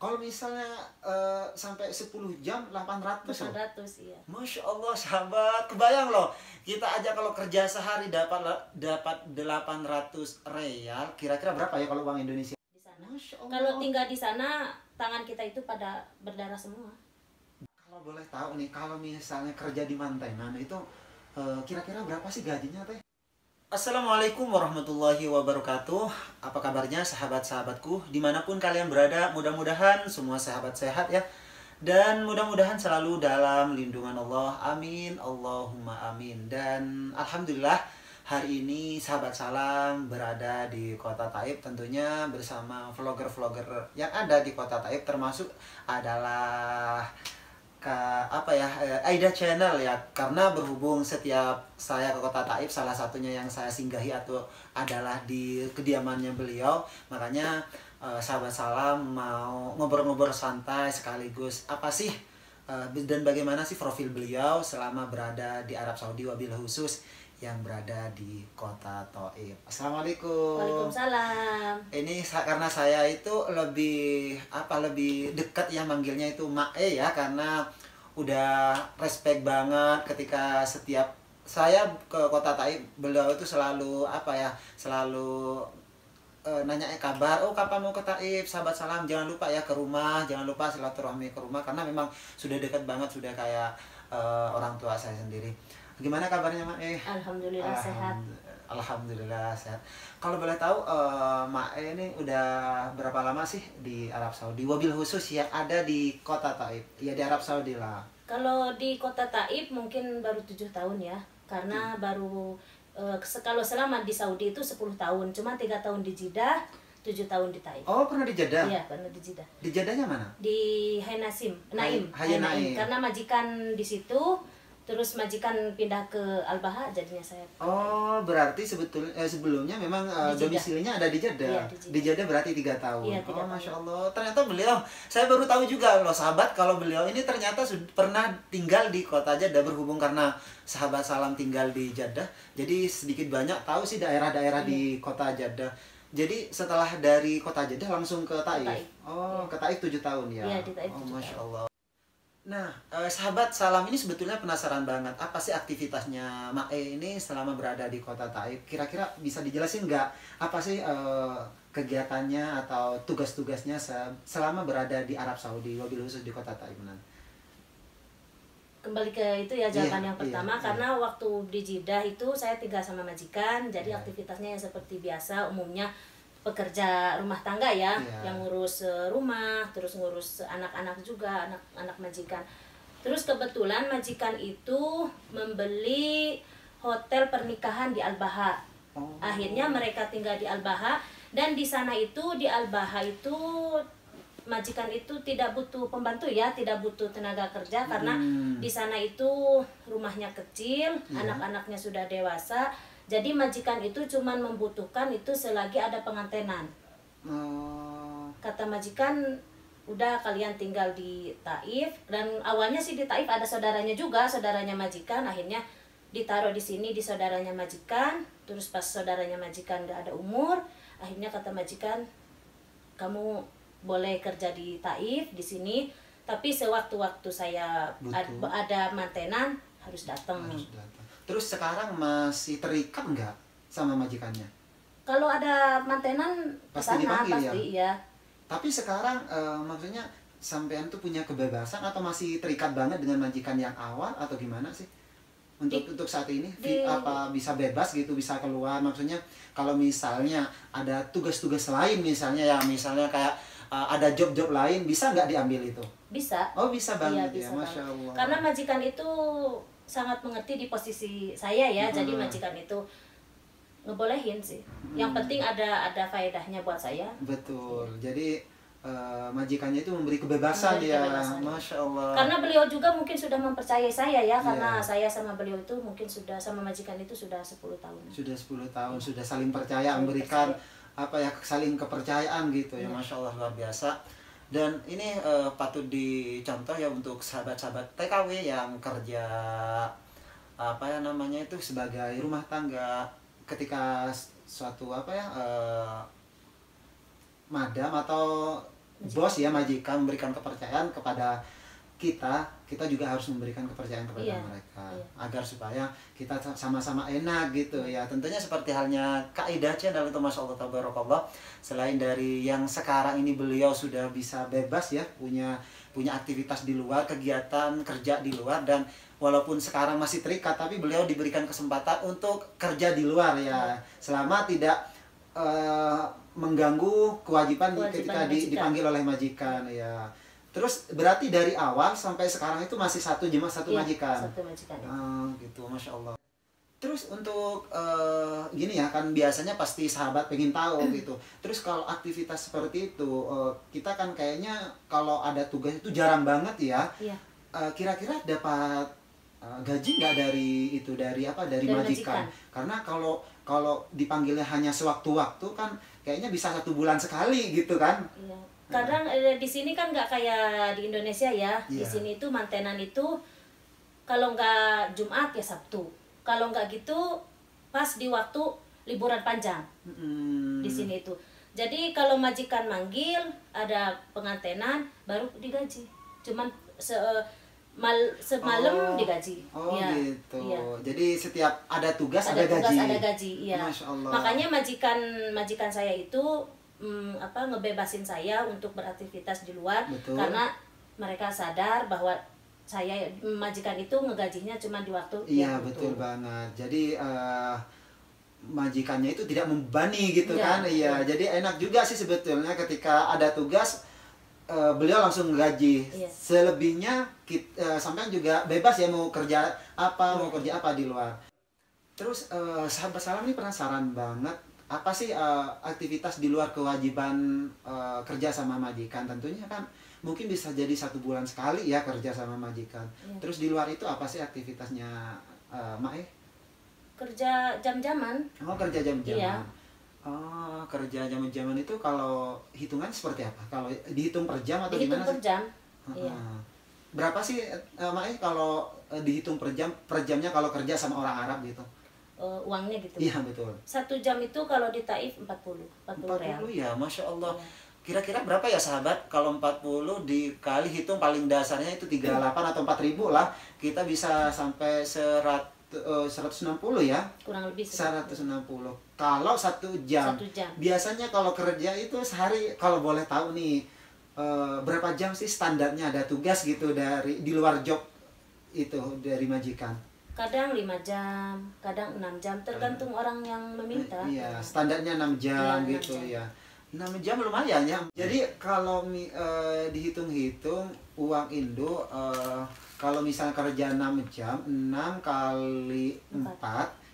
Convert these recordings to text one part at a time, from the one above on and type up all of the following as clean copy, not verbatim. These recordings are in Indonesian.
Kalau misalnya sampai 10 jam 800 loh. 800, iya. Masya Allah sahabat, kebayang loh. Kita aja kalau kerja sehari dapat 800 real, kira-kira berapa ya kalau uang Indonesia? Di sana. Masya Allah. Kalau tinggal di sana, tangan kita itu pada berdarah semua. Kalau boleh tahu nih, kalau misalnya kerja di Mantenan itu kira-kira berapa sih gajinya teh? Assalamualaikum warahmatullahi wabarakatuh. Apa kabarnya sahabat-sahabatku dimanapun kalian berada, mudah-mudahan semua sahabat sehat ya. Dan mudah-mudahan selalu dalam lindungan Allah. Amin, Allahumma amin. Dan Alhamdulillah hari ini sahabat salam berada di kota Taif, tentunya bersama vlogger-vlogger yang ada di kota Taif, termasuk adalah Aida Channel ya, karena berhubung setiap saya ke kota Taif, salah satunya yang saya singgahi atau adalah di kediamannya beliau, makanya sahabat salam mau ngobrol-ngobrol santai sekaligus apa sih dan bagaimana sih profil beliau selama berada di Arab Saudi, wabil khusus yang berada di kota Taif. Assalamualaikum. Waalaikumsalam. Ini karena saya itu lebih dekat ya manggilnya itu Mae ya, karena udah respect banget ketika setiap saya ke kota Taif, beliau itu selalu nanya kabar, oh kapan mau ke Taif, sahabat salam jangan lupa ya ke rumah, jangan lupa silaturahmi ke rumah, karena memang sudah dekat banget, sudah kayak orang tua saya sendiri. Gimana kabarnya Mae? Alhamdulillah sehat. Alhamdulillah sehat. Kalau boleh tahu Mae ini udah berapa lama sih di Arab Saudi, wabil khusus yang ada di kota Taif? Ya di Arab Saudi lah. Kalau di kota Taif mungkin baru 7 tahun ya. Karena baru kalau selama di Saudi itu 10 tahun, cuma 3 tahun di Jeddah, 7 tahun di Taif. Oh, pernah di Jeddah? Iya, pernah di Jeddah. Di Jeddahnya mana? Di Naim. Hai Naim. Karena majikan di situ, terus majikan pindah ke Al-Baha, jadinya saya. Oh, berarti sebelumnya memang domisilinya ada di Jeddah. Iya, di Jeddah berarti 3 tahun. Iya, 3 oh, tahun. Masya Allah. Ternyata beliau, saya baru tahu juga loh sahabat, kalau beliau ini ternyata pernah tinggal di kota Jeddah, berhubung karena sahabat salam tinggal di Jeddah. Jadi sedikit banyak tahu sih daerah-daerah di kota Jeddah. Jadi setelah dari kota Jeddah langsung ke Taif. Oh, ke Taif 7 tahun ya. Iya, di Taif 7 Masya tahun. Allah. Nah, sahabat salam ini sebetulnya penasaran banget, apa sih aktivitasnya Mae ini selama berada di kota Taif? Kira-kira bisa dijelasin nggak apa sih kegiatannya atau tugas-tugasnya selama berada di Arab Saudi, wabil khusus di kota Taif? Kembali ke itu ya jawaban yang iya. pertama, karena waktu di Jeddah itu saya tinggal sama majikan, jadi Iya. aktivitasnya ya seperti biasa, umumnya pekerja rumah tangga ya, Iya. yang ngurus rumah, terus ngurus anak-anak juga, anak-anak majikan. Terus kebetulan majikan itu membeli hotel pernikahan di Al-Baha. Oh. Akhirnya mereka tinggal di Al-Baha, dan di sana itu, di Al-Baha itu majikan itu tidak butuh pembantu ya, tidak butuh tenaga kerja, karena di sana itu rumahnya kecil, anak-anaknya sudah dewasa. Jadi majikan itu cuman membutuhkan itu selagi ada pengantenan. Kata majikan, udah kalian tinggal di Taif. Dan awalnya sih di Taif ada saudaranya juga, saudaranya majikan. Akhirnya ditaruh di sini di saudaranya majikan. Terus pas saudaranya majikan gak ada umur, akhirnya kata majikan, kamu boleh kerja di Taif di sini, tapi sewaktu-waktu saya ada mantenan harus datang. Terus sekarang masih terikat nggak sama majikannya? Kalau ada mantenan Pasti dipanggil pasti ya. Tapi sekarang maksudnya sampean tuh punya kebebasan atau masih terikat banget dengan majikan yang awal atau gimana sih? Untuk saat ini apa bisa bebas gitu, bisa keluar, maksudnya kalau misalnya ada tugas-tugas lain misalnya kayak ada job-job lain, bisa nggak diambil itu? Bisa. Oh, bisa banget. Iya, bisa ya, Masya Allah. Karena majikan itu sangat mengerti di posisi saya ya, jadi majikan itu ngebolehin sih. Yang penting ada faedahnya buat saya. Betul. Jadi majikannya itu memberi kebebasan ya. Masya Allah. Karena beliau juga mungkin sudah mempercayai saya ya, karena saya sama beliau itu mungkin sudah, sama majikan itu sudah 10 tahun. Sudah 10 tahun, sudah saling percaya, memberikan saling kepercayaan gitu ya. Masya Allah, luar biasa. Dan ini patut dicontoh ya untuk sahabat-sahabat TKW yang kerja itu sebagai rumah tangga, ketika suatu madam atau bos ya, majikan memberikan kepercayaan kepada kita juga harus memberikan kepercayaan kepada mereka agar supaya kita sama-sama enak gitu ya. Tentunya seperti halnya kaidah channel itu, Masya Allah tabarakallah, selain dari yang sekarang ini beliau sudah bisa bebas ya, punya aktivitas di luar, kegiatan kerja di luar, dan walaupun sekarang masih terikat tapi beliau diberikan kesempatan untuk kerja di luar ya, selama tidak mengganggu kewajiban ketika dipanggil oleh majikan ya. Terus berarti dari awal sampai sekarang itu masih satu majikan. Satu majikan. Gitu, Masya Allah. Terus untuk gini ya, kan biasanya pasti sahabat pengen tahu gitu. Terus kalau aktivitas seperti itu, kita kan kayaknya kalau ada tugas itu jarang banget ya. Kira-kira dapat gaji nggak dari majikan? Karena kalau dipanggilnya hanya sewaktu-waktu kan kayaknya bisa 1 bulan sekali gitu kan. Kadang di sini kan nggak kayak di Indonesia ya. Di sini itu mantenan itu kalau nggak Jumat ya Sabtu. Kalau nggak gitu pas di waktu liburan panjang. Di sini itu. Jadi kalau majikan manggil ada pengantenan baru digaji. Cuman semalam digaji. Gitu. Jadi setiap ada tugas ada gaji. Iya. Masya Allah. Makanya majikan saya itu ngebebasin saya untuk beraktivitas di luar. Betul. Karena mereka sadar bahwa saya majikan itu ngegajinya cuma di waktu. Iya, betul banget. Jadi majikannya itu tidak membebani gitu kan. Iya, jadi enak juga sih sebetulnya ketika ada tugas beliau langsung gaji. Selebihnya sampai juga bebas ya, mau kerja apa di luar. Terus sahabat salam ini penasaran banget, apa sih aktivitas di luar kewajiban kerja sama majikan? Tentunya kan mungkin bisa jadi 1 bulan sekali ya kerja sama majikan. Terus di luar itu apa sih aktivitasnya, Mae? Kerja jam-jaman. Kerja jam-jaman. Kerja jam-jaman itu kalau hitungan seperti apa? Kalau dihitung per jam atau dihitung gimana? Per jam. Berapa sih, Mae, kalau dihitung per jamnya kalau kerja sama orang Arab gitu? Uangnya gitu. Iya, betul. 1 jam itu kalau di Taif 40 real. Ya, Masya Allah. Kira-kira berapa ya sahabat kalau 40 dikali hitung paling dasarnya itu 38 atau 4.000 lah. Kita bisa sampai 160 ya. Kurang lebih 160. Kalau 1 jam. Biasanya kalau kerja itu sehari, kalau boleh tahu nih, berapa jam sih standarnya ada tugas gitu di luar job itu dari majikan? Kadang 5 jam, kadang 6 jam, tergantung orang yang meminta. Iya, standarnya 6 jam gitu 6 jam. Ya. 6 jam lumayan ya. Jadi kalau dihitung-hitung uang Indo, kalau misalnya kerja 6 jam, 6 kali 4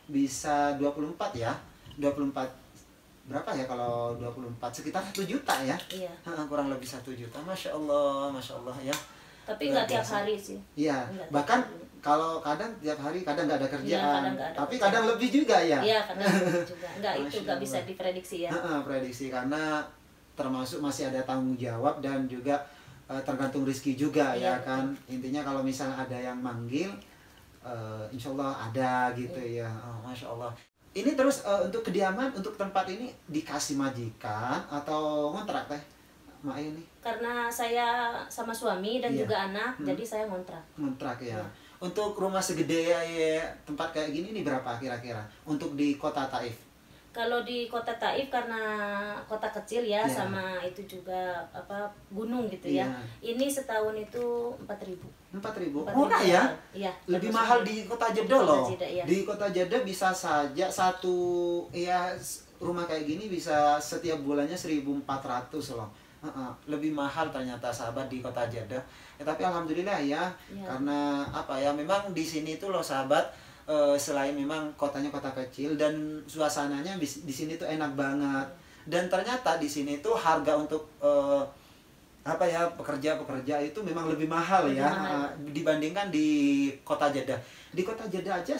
bisa 24 ya. 24 berapa ya kalau 24? Sekitar 1 juta ya. Iya. Kurang lebih 1 juta. Masya Allah ya. Tapi nggak tiap hari sih. Iya, bahkan kalau kadang tiap hari kadang nggak ada kerjaan, tapi kadang lebih juga ya. Iya, kadang lebih juga. Itu nggak bisa diprediksi ya. Prediksi karena termasuk masih ada tanggung jawab dan juga tergantung rezeki juga ya kan. Intinya kalau misalnya ada yang manggil, insya Allah ada gitu ya. Masya Allah. Ini terus untuk kediaman, untuk tempat ini dikasih majikan atau ngontrak teh? Mae ini? Karena saya sama suami dan juga anak, jadi saya ngontrak. Ngontrak ya. Untuk rumah segede tempat kayak gini ini berapa kira-kira untuk di kota Taif? Kalau di kota Taif karena kota kecil ya, sama itu juga gunung gitu ya. Ini setahun itu 4.000. 4.000? Murah ya? Iya. Lebih mahal di kota Jeddah loh. Di kota Jeddah bisa saja satu rumah kayak gini bisa setiap bulannya 1.400 loh. Lebih mahal ternyata sahabat di kota Jeddah. Tapi alhamdulillah ya, karena memang di sini tuh loh sahabat, selain memang kotanya kota kecil dan suasananya di sini tuh enak banget. Dan ternyata di sini tuh harga untuk pekerja itu memang lebih mahal dibandingkan di kota Jeddah. Di kota Jeddah aja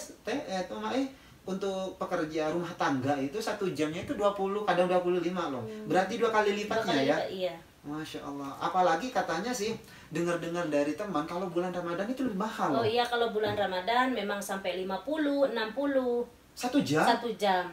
untuk pekerja rumah tangga itu 1 jamnya itu 20, kadang 25 loh. Berarti 2 kali lipatnya ya. Iya. Masya Allah. Apalagi katanya sih, dengar-dengar dari teman kalau bulan Ramadan itu lebih mahal loh. Iya, kalau bulan Ramadan memang sampai 50, 60. 1 jam? 1 jam.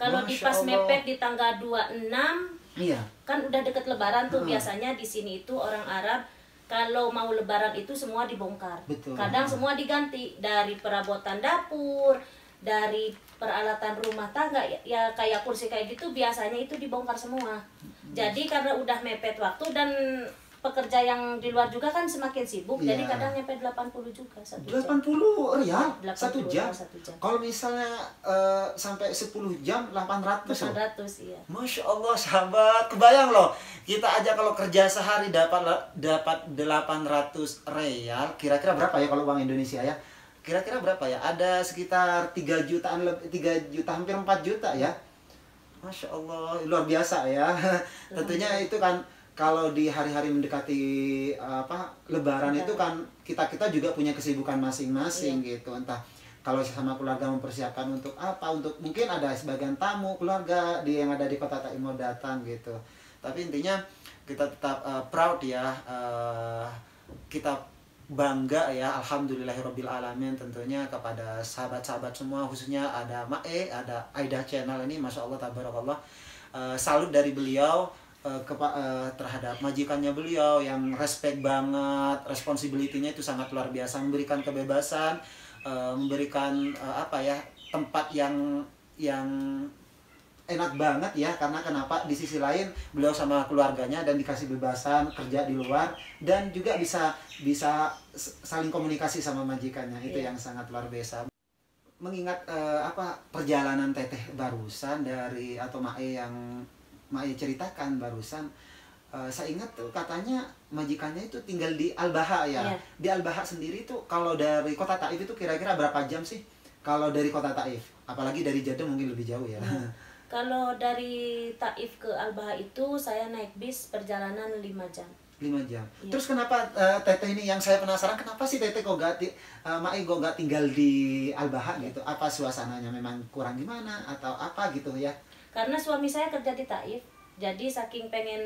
Kalau di pas mepet di tanggal 26 Iya. Kan udah deket Lebaran tuh, biasanya di sini itu orang Arab kalau mau Lebaran itu semua dibongkar. Betul. Kadang semua diganti, dari perabotan dapur, dari peralatan rumah tangga, ya kayak kursi kayak gitu biasanya itu dibongkar semua. Jadi karena udah mepet waktu dan pekerja yang di luar juga kan semakin sibuk, Iya. jadi kadang nyampe 80 juga satu jam. 80 rial 80 satu jam. satu jam. Kalau misalnya sampai 10 jam 800 loh. 800, iya. Masya Allah sahabat, kebayang loh kita aja kalau kerja sehari dapat 800 real, kira-kira berapa ya kalau uang Indonesia ya? Kira-kira berapa ya? Ada sekitar 3 jutaan lebih, 3 juta, hampir 4 juta ya. Masya Allah, luar biasa ya. Tentunya itu kan kalau di hari-hari mendekati Lebaran itu kan kita juga punya kesibukan masing-masing gitu. Entah kalau sama keluarga mempersiapkan untuk apa, untuk mungkin ada sebagian tamu keluarga yang ada di kota Taif mau datang gitu. Tapi intinya kita tetap proud ya, kita bangga ya, alhamdulillahirabbil alamin tentunya kepada sahabat-sahabat semua, khususnya ada Mae, ada Aida Channel ini, masya Allah tabarakallah. Salut dari beliau terhadap majikannya beliau yang respect banget, responsibility-nya itu sangat luar biasa, memberikan kebebasan, memberikan tempat yang enak banget ya. Karena kenapa, di sisi lain beliau sama keluarganya dan dikasih bebasan kerja di luar dan juga bisa saling komunikasi sama majikannya, itu yang sangat luar biasa. Mengingat perjalanan Teteh barusan dari atau Mae yang Mae ceritakan barusan, saya ingat tuh katanya majikannya itu tinggal di Al-Baha ya. Di Al-Baha sendiri tuh kalau dari kota Taif itu kira-kira berapa jam sih? Kalau dari kota Taif, apalagi dari Jeddah mungkin lebih jauh ya. Kalau dari Taif ke Al-Baha itu saya naik bis perjalanan 5 jam. 5 jam. Terus kenapa Teteh ini yang saya penasaran, kenapa sih Teteh kok Mae kok gak tinggal di Al-Baha gitu? Apa suasananya memang kurang gimana atau apa gitu ya? Karena suami saya kerja di Taif, jadi saking pengen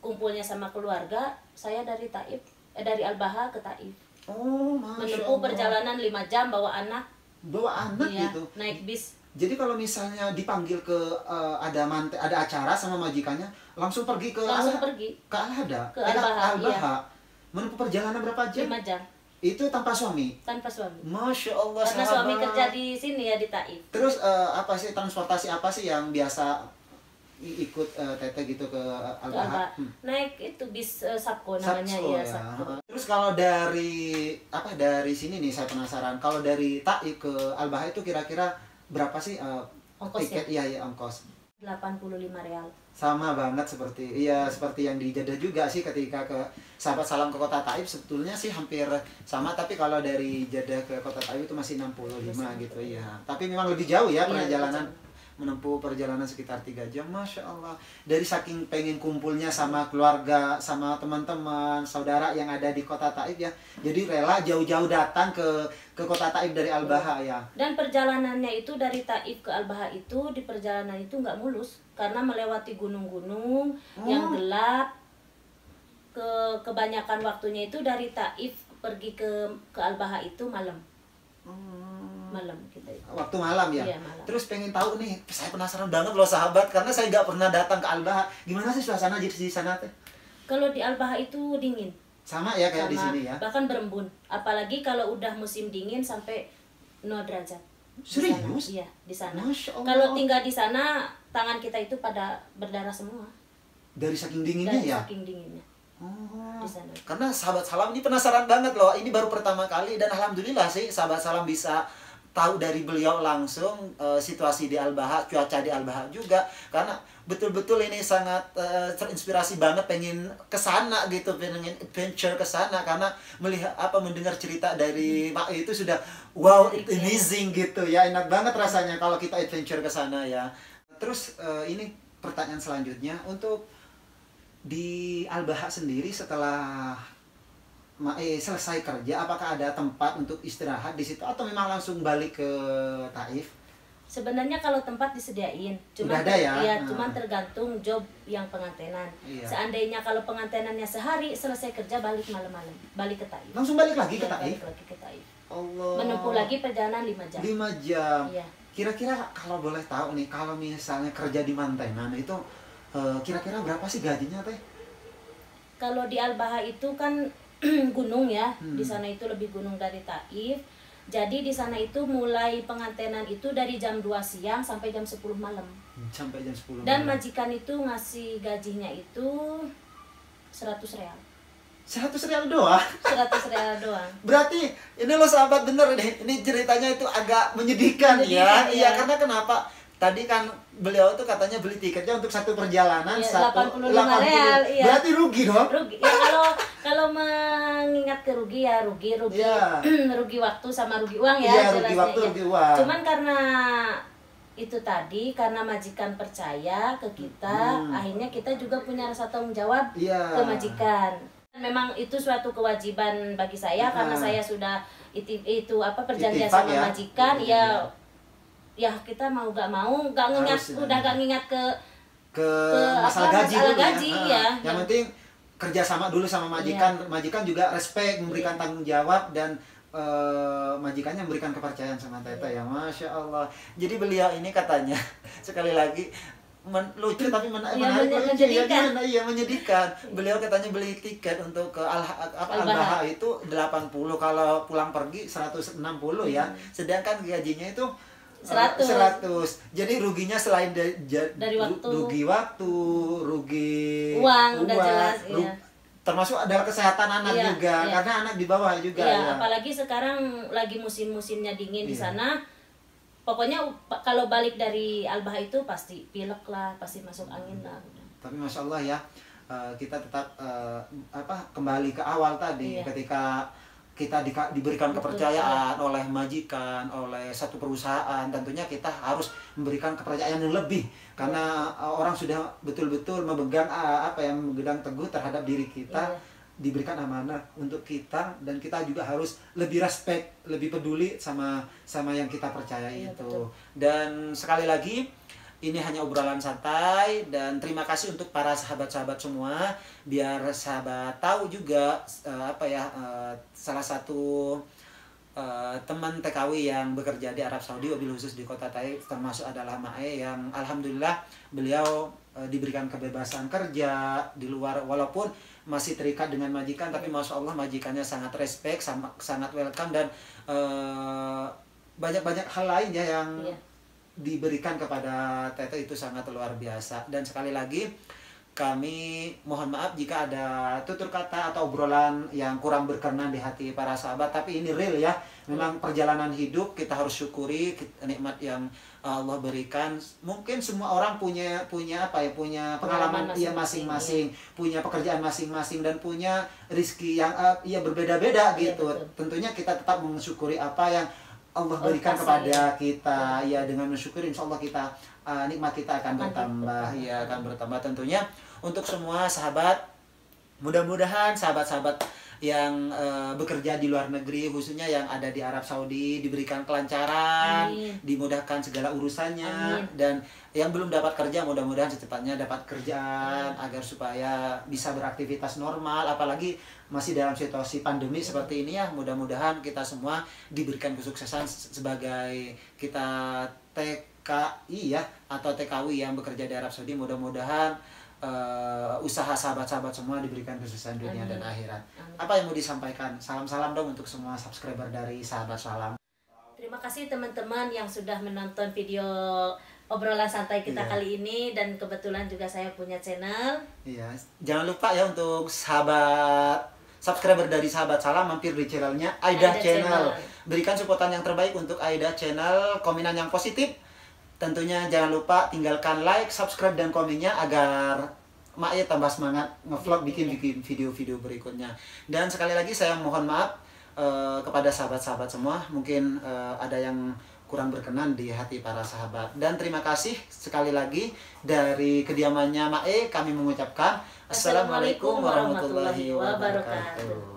kumpulnya sama keluarga, saya dari dari Al-Baha ke Taif. Oh, Masya menempuh Allah. perjalanan 5 jam bawa anak. Bawa anak gitu? Naik bis. Jadi kalau misalnya dipanggil ke ada acara sama majikannya, langsung pergi ke Al-Hada? Ke Al-Baha, Al-Baha. Menempuh perjalanan berapa jam? 5 jam. Itu tanpa suami? Tanpa suami. Masya Allah, karena sahabat. suami kerja di sini ya, di Taif. Terus apa sih, transportasi apa sih yang biasa ikut Teteh gitu ke Al-Baha? Naik itu bis Sabko namanya ya. Sabko. Terus kalau dari sini nih saya penasaran, kalau dari Taif ke Al-Baha itu kira-kira berapa sih ongkosnya? tiket? Iya ongkos. 85 real. Sama banget seperti yang di Jeddah juga sih, ketika ke sahabat salam ke kota Taif sebetulnya sih hampir sama, tapi kalau dari Jeddah ke kota Taif itu masih 65 gitu ya. Tapi memang lebih jauh ya perjalanan, menempuh perjalanan sekitar 3 jam. Masya Allah, dari saking pengen kumpulnya sama keluarga, sama teman-teman, saudara yang ada di kota Taif ya, jadi rela jauh-jauh datang ke kota Taif dari Al-Baha ya. Dan perjalanannya itu dari Taif ke Al-Baha itu, di perjalanan itu nggak mulus, karena melewati gunung-gunung yang gelap. Kebanyakan waktunya itu dari Taif pergi ke Al-Baha itu malam. Malam gitu. Waktu malam ya? Iya, malam. Terus pengen tahu nih, saya penasaran banget loh sahabat, karena saya nggak pernah datang ke Al-Baha. Gimana sih suasana di sana teh? Kalau di Al-Baha itu dingin. Sama ya kayak di sini ya? Bahkan berembun. Apalagi kalau udah musim dingin sampai 0 derajat. Serius? Iya, di sana. Masya Allah. Kalau tinggal di sana, tangan kita itu pada berdarah semua. Dari saking dinginnya ya? Saking dinginnya. Di sana. Karena sahabat salam ini penasaran banget loh. Ini baru pertama kali dan alhamdulillah sih sahabat salam bisa tahu dari beliau langsung situasi di Al-Baha, cuaca di Al-Baha juga. Karena betul-betul ini sangat terinspirasi banget, pengen kesana gitu, pengen adventure kesana, karena mendengar cerita dari Mae itu sudah wow, amazing gitu ya, enak banget rasanya kalau kita adventure kesana ya. Terus ini pertanyaan selanjutnya, untuk di Al-Baha sendiri setelah Mae selesai kerja, apakah ada tempat untuk istirahat di situ atau memang langsung balik ke Taif? Sebenarnya kalau tempat disediain, Udah ada ya? Iya, cuman tergantung job yang pengantenan. Iya. Seandainya kalau pengantenannya sehari, selesai kerja balik malam-malam, balik ke Taif. Langsung balik lagi ke Iya, Taif? balik lagi ke Taif. Allah. Menempuh lagi perjalanan 5 jam. 5 jam. Iya. Kira-kira kalau boleh tahu nih, kalau misalnya kerja di Mantenan itu Kira-kira berapa sih gajinya teh? Kalau di Al-Baha itu kan gunung ya, di sana itu lebih gunung dari Taif. Jadi di sana itu mulai pengantenan itu dari jam 2 siang sampai jam 10 malam. Sampai jam 10 Dan malam. majikan itu ngasih gajinya itu 100 real. 100 real doang? 100 real doang. Berarti ini lo sahabat bener nih, ini ceritanya itu agak menyedihkan ya. Iya, karena kenapa? Tadi kan beliau tuh katanya beli tiketnya untuk satu perjalanan, ya, 85 real. Iya. Berarti rugi dong? Rugi. Ya kalau mengingat kerugi ya rugi. Ya. Rugi waktu sama rugi uang ya. Iya, jelasnya, rugi waktu, ya. rugi uang. Cuman karena itu tadi, karena majikan percaya ke kita, akhirnya kita juga punya rasa tanggung jawab ke majikan. Memang itu suatu kewajiban bagi saya karena saya sudah perjanjian sama ya. majikan ya kita mau gak ngingat harus, udah gak ngingat ke masalah gaji ya. Yang penting kerjasama dulu sama majikan. Majikan juga respect, memberikan tanggung jawab, dan majikannya memberikan kepercayaan sama Teteh ya. Masya Allah. Jadi beliau ini katanya sekali lagi lucu tapi menarik, menyedihkan. Iya, menyedihkan. Beliau katanya beli tiket untuk ke Al-Baha itu 80, kalau pulang pergi 160 ya. Sedangkan gajinya itu 100. Jadi ruginya selain dari waktu, rugi uang, udah jelas ya. Termasuk adalah kesehatan anak juga, karena anak di bawah juga ya. Apalagi sekarang lagi musim-musimnya dingin di sana. Pokoknya kalau balik dari Al-Baha itu pasti pilek lah, pasti masuk angin lah. Tapi Masya Allah ya, kita tetap kembali ke awal tadi, ketika kita diberikan kepercayaan oleh majikan, oleh satu perusahaan, tentunya kita harus memberikan kepercayaan yang lebih, karena orang sudah betul-betul memegang memegang teguh terhadap diri kita. Diberikan amanah untuk kita, dan kita juga harus lebih respect, lebih peduli sama yang kita percaya itu. Betul. Dan sekali lagi ini hanya obrolan santai, dan terima kasih untuk para sahabat-sahabat semua, biar sahabat tahu juga salah satu teman TKW yang bekerja di Arab Saudi, wabil khusus di kota Taif, termasuk adalah Mae, yang alhamdulillah beliau diberikan kebebasan kerja di luar, walaupun masih terikat dengan majikan, tapi Masya Allah majikannya sangat respect, sangat welcome, dan banyak-banyak hal lain ya yang diberikan kepada Teteh, itu sangat luar biasa. Dan sekali lagi kami mohon maaf jika ada tutur kata atau obrolan yang kurang berkenan di hati para sahabat, tapi ini real ya. Memang perjalanan hidup kita harus syukuri nikmat yang Allah berikan. Mungkin semua orang punya pengalaman masing-masing, punya pekerjaan masing-masing, dan punya rezeki yang berbeda-beda gitu. Tentunya kita tetap mensyukuri apa yang Allah berikan kepada kita ya. Dengan mensyukuri insya Allah kita nikmat kita akan bertambah ya, akan bertambah tentunya. Untuk semua sahabat, mudah-mudahan sahabat-sahabat yang bekerja di luar negeri, khususnya yang ada di Arab Saudi, diberikan kelancaran, dimudahkan segala urusannya. Dan yang belum dapat kerja, mudah-mudahan secepatnya dapat kerjaan agar supaya bisa beraktivitas normal. Apalagi masih dalam situasi pandemi seperti ini ya, mudah-mudahan kita semua diberikan kesuksesan sebagai kita TKI ya, atau TKW yang bekerja di Arab Saudi. Mudah-mudahan usaha sahabat-sahabat semua diberikan kesuksesan dunia dan akhirat. Apa yang mau disampaikan? Salam-salam dong untuk semua subscriber dari Sahabat Salam. Terima kasih teman-teman yang sudah menonton video obrolan santai kita kali ini, dan kebetulan juga saya punya channel. Iya, jangan lupa ya untuk sahabat subscriber dari Sahabat Salam mampir di channelnya Aida Channel. Berikan supportan yang terbaik untuk Aida Channel, komenan yang positif. Tentunya jangan lupa tinggalkan like, subscribe, dan komennya agar Mak tambah semangat ngevlog bikin video-video berikutnya. Dan sekali lagi saya mohon maaf kepada sahabat-sahabat semua, mungkin ada yang kurang berkenan di hati para sahabat. Dan terima kasih sekali lagi dari kediamannya Mak kami mengucapkan Assalamualaikum warahmatullahi wabarakatuh.